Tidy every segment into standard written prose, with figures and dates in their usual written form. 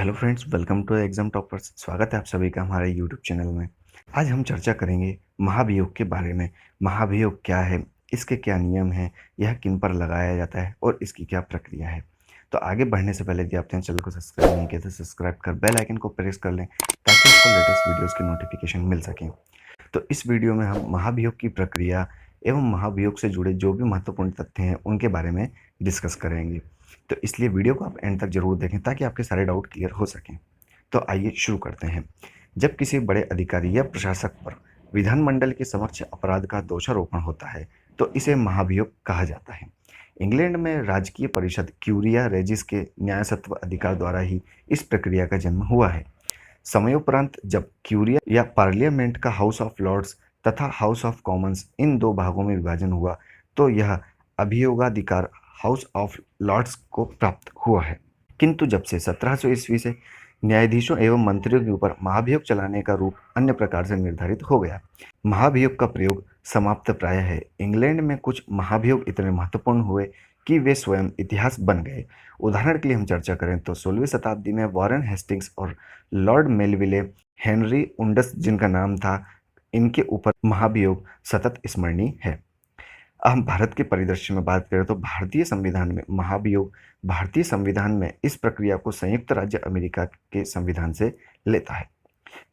Hello friends, welcome to exam toppers. स्वागत है आप सभी का हमारे यूट्यूब चैनल में। आज हम चर्चा करेंगे महाभियोग के बारे में। महाभियोग क्या है, इसके क्या नियम हैं, यह किन पर लगाया जाता है और इसकी क्या प्रक्रिया है। तो आगे बढ़ने से पहले यदि आपने चैनल को सब्सक्राइब नहीं किया तो सब्सक्राइब कर बेल आइकन को प्रेस कर लें ताकि आपको लेटेस्ट वीडियोज़ की नोटिफिकेशन मिल सकें। तो इस वीडियो में हम महाभियोग की प्रक्रिया एवं महाभियोग से जुड़े जो भी महत्वपूर्ण तथ्य हैं उनके बारे में डिस्कस करेंगे। तो इसलिए वीडियो को आप एंड तक जरूर देखें ताकि आपके सारे डाउट क्लियर हो सकें। तो आइए शुरू करते हैं। जब किसी बड़े अधिकारी या प्रशासक पर विधानमंडल के समक्ष अपराध का दोषारोपण होता है तो इसे महाभियोग कहा जाता है। इंग्लैंड में राजकीय परिषद क्यूरिया रेजिस के न्यायसत्व अधिकार द्वारा ही इस प्रक्रिया का जन्म हुआ है। समयोपरांत जब क्यूरिया या पार्लियामेंट का हाउस ऑफ लॉर्ड्स तथा हाउस ऑफ कॉमन्स इन दो भागों में विभाजन हुआ तो यह अभियोगाधिकार हाउस ऑफ लॉर्ड्स को प्राप्त हुआ है। किंतु जब से 1700 ईस्वी से न्यायाधीशों एवं मंत्रियों के ऊपर महाभियोग चलाने का रूप अन्य प्रकार से निर्धारित हो गया। महाभियोग का प्रयोग समाप्त प्राय है। इंग्लैंड में कुछ महाभियोग इतने महत्वपूर्ण हुए कि वे स्वयं इतिहास बन गए। उदाहरण के लिए हम चर्चा करें तो 16वीं शताब्दी में वॉरेन हेस्टिंग्स और लॉर्ड मेलविले, हेनरी उंडस जिनका नाम था, इनके ऊपर महाभियोग सतत स्मरणीय है। अब हम भारत के परिदृश्य में बात करें तो भारतीय संविधान में महाभियोग भारतीय संविधान में इस प्रक्रिया को संयुक्त राज्य अमेरिका के संविधान से लेता है।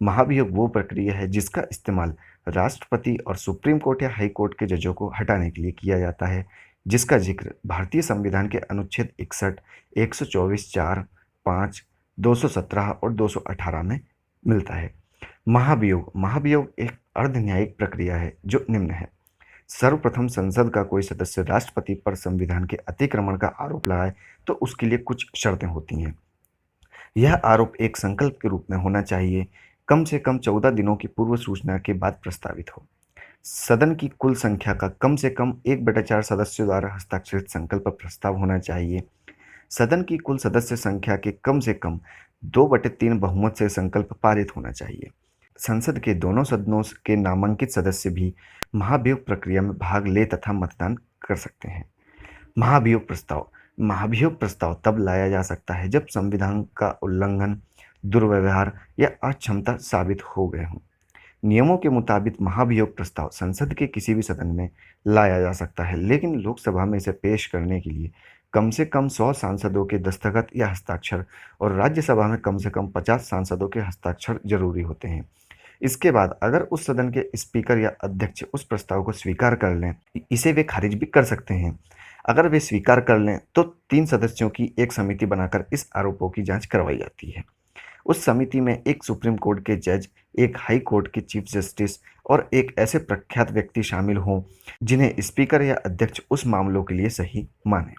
महाभियोग वो प्रक्रिया है जिसका इस्तेमाल राष्ट्रपति और सुप्रीम कोर्ट या हाई कोर्ट के जजों को हटाने के लिए किया जाता है, जिसका जिक्र भारतीय संविधान के अनुच्छेद 61, 124, 4, 5, 217 और 218 में मिलता है। महाभियोग एक अर्ध न्यायिक प्रक्रिया है जो निम्न है। सर्वप्रथम संसद का कोई सदस्य राष्ट्रपति पर संविधान के अतिक्रमण का आरोप लगाए तो उसके लिए कुछ शर्तें होती हैं। यह आरोप एक संकल्प के रूप में होना चाहिए, कम से कम 14 दिनों की पूर्व सूचना के बाद प्रस्तावित हो। सदन की कुल संख्या का कम से कम 1/4 सदस्यों द्वारा हस्ताक्षरित संकल्प प्रस्ताव होना चाहिए। सदन की कुल सदस्य संख्या के कम से कम 2/3 बहुमत से संकल्प पारित होना चाहिए। संसद के दोनों सदनों के नामांकित सदस्य भी महाभियोग प्रक्रिया में भाग ले तथा मतदान कर सकते हैं। महाभियोग प्रस्ताव तब लाया जा सकता है जब संविधान का उल्लंघन, दुर्व्यवहार या अक्षमता साबित हो गए हों। नियमों के मुताबिक महाभियोग प्रस्ताव संसद के किसी भी सदन में लाया जा सकता है, लेकिन लोकसभा में इसे पेश करने के लिए कम से कम 100 सांसदों के दस्तखत या हस्ताक्षर और राज्यसभा में कम से कम 50 सांसदों के हस्ताक्षर जरूरी होते हैं। इसके बाद अगर उस सदन के स्पीकर या अध्यक्ष उस प्रस्ताव को स्वीकार कर लें, इसे वे खारिज भी कर सकते हैं। अगर वे स्वीकार कर लें तो 3 सदस्यों की एक समिति बनाकर इस आरोपों की जांच करवाई जाती है। उस समिति में एक सुप्रीम कोर्ट के जज, एक हाई कोर्ट के चीफ जस्टिस और एक ऐसे प्रख्यात व्यक्ति शामिल हों जिन्हें स्पीकर या अध्यक्ष उस मामलों के लिए सही माने।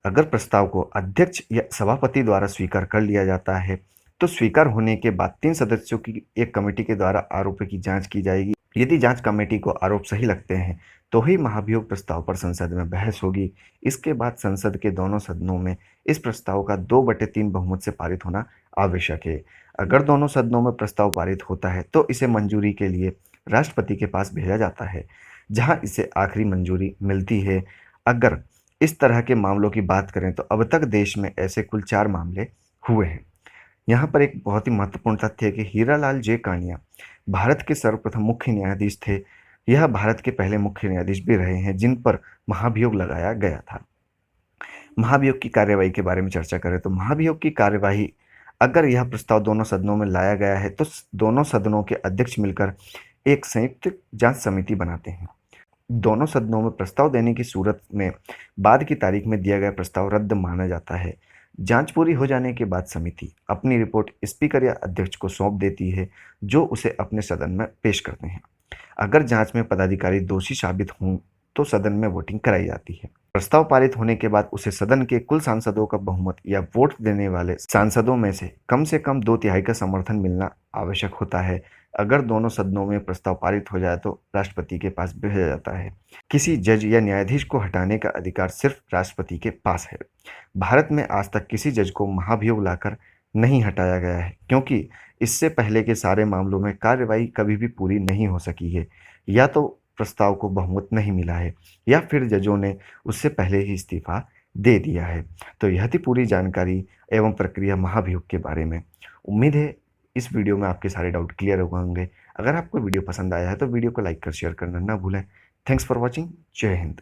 अगर प्रस्ताव को अध्यक्ष या सभापति द्वारा स्वीकार कर लिया जाता है तो स्वीकार होने के बाद 3 सदस्यों की एक कमेटी के द्वारा आरोपों की जांच की जाएगी। यदि जांच कमेटी को आरोप सही लगते हैं तो ही महाभियोग प्रस्ताव पर संसद में बहस होगी। इसके बाद संसद के दोनों सदनों में इस प्रस्ताव का 2/3 बहुमत से पारित होना आवश्यक है। अगर दोनों सदनों में प्रस्ताव पारित होता है तो इसे मंजूरी के लिए राष्ट्रपति के पास भेजा जाता है, जहां इसे आखिरी मंजूरी मिलती है। अगर इस तरह के मामलों की बात करें तो अब तक देश में ऐसे कुल 4 मामले हुए हैं। यहाँ पर एक बहुत ही महत्वपूर्ण तथ्य है कि हीरालाल जे कानिया भारत के सर्वप्रथम मुख्य न्यायाधीश थे। यह भारत के पहले मुख्य न्यायाधीश भी रहे हैं जिन पर महाभियोग लगाया गया था। महाभियोग की कार्यवाही के बारे में चर्चा करें तो महाभियोग की कार्यवाही, अगर यह प्रस्ताव दोनों सदनों में लाया गया है तो दोनों सदनों के अध्यक्ष मिलकर एक संयुक्त जांच समिति बनाते हैं। दोनों सदनों में प्रस्ताव देने की सूरत में बाद की तारीख में दिया गया प्रस्ताव रद्द माना जाता है। जांच पूरी हो जाने के बाद समिति अपनी रिपोर्ट स्पीकर या अध्यक्ष को सौंप देती है, जो उसे अपने सदन में पेश करते हैं। अगर जांच में पदाधिकारी दोषी साबित हों तो सदन में वोटिंग कराई जाती है। प्रस्ताव पारित होने के बाद उसे सदन के कुल सांसदों का बहुमत या वोट देने वाले सांसदों में से कम 2/3 का समर्थन मिलना आवश्यक होता है। अगर दोनों सदनों में प्रस्ताव पारित हो जाए तो राष्ट्रपति के पास भेजा जाता है। किसी जज या न्यायाधीश को हटाने का अधिकार सिर्फ राष्ट्रपति के पास है। भारत में आज तक किसी जज को महाभियोग लाकर नहीं हटाया गया है, क्योंकि इससे पहले के सारे मामलों में कार्यवाही कभी भी पूरी नहीं हो सकी है। या तो प्रस्ताव को बहुमत नहीं मिला है या फिर जजों ने उससे पहले ही इस्तीफा दे दिया है। तो यह थी पूरी जानकारी एवं प्रक्रिया महाभियोग के बारे में। उम्मीद है इस वीडियो में आपके सारे डाउट क्लियर हो गए होंगे। अगर आपको वीडियो पसंद आया है तो वीडियो को लाइक कर शेयर करना ना भूलें। Thanks for watching. जय हिंद।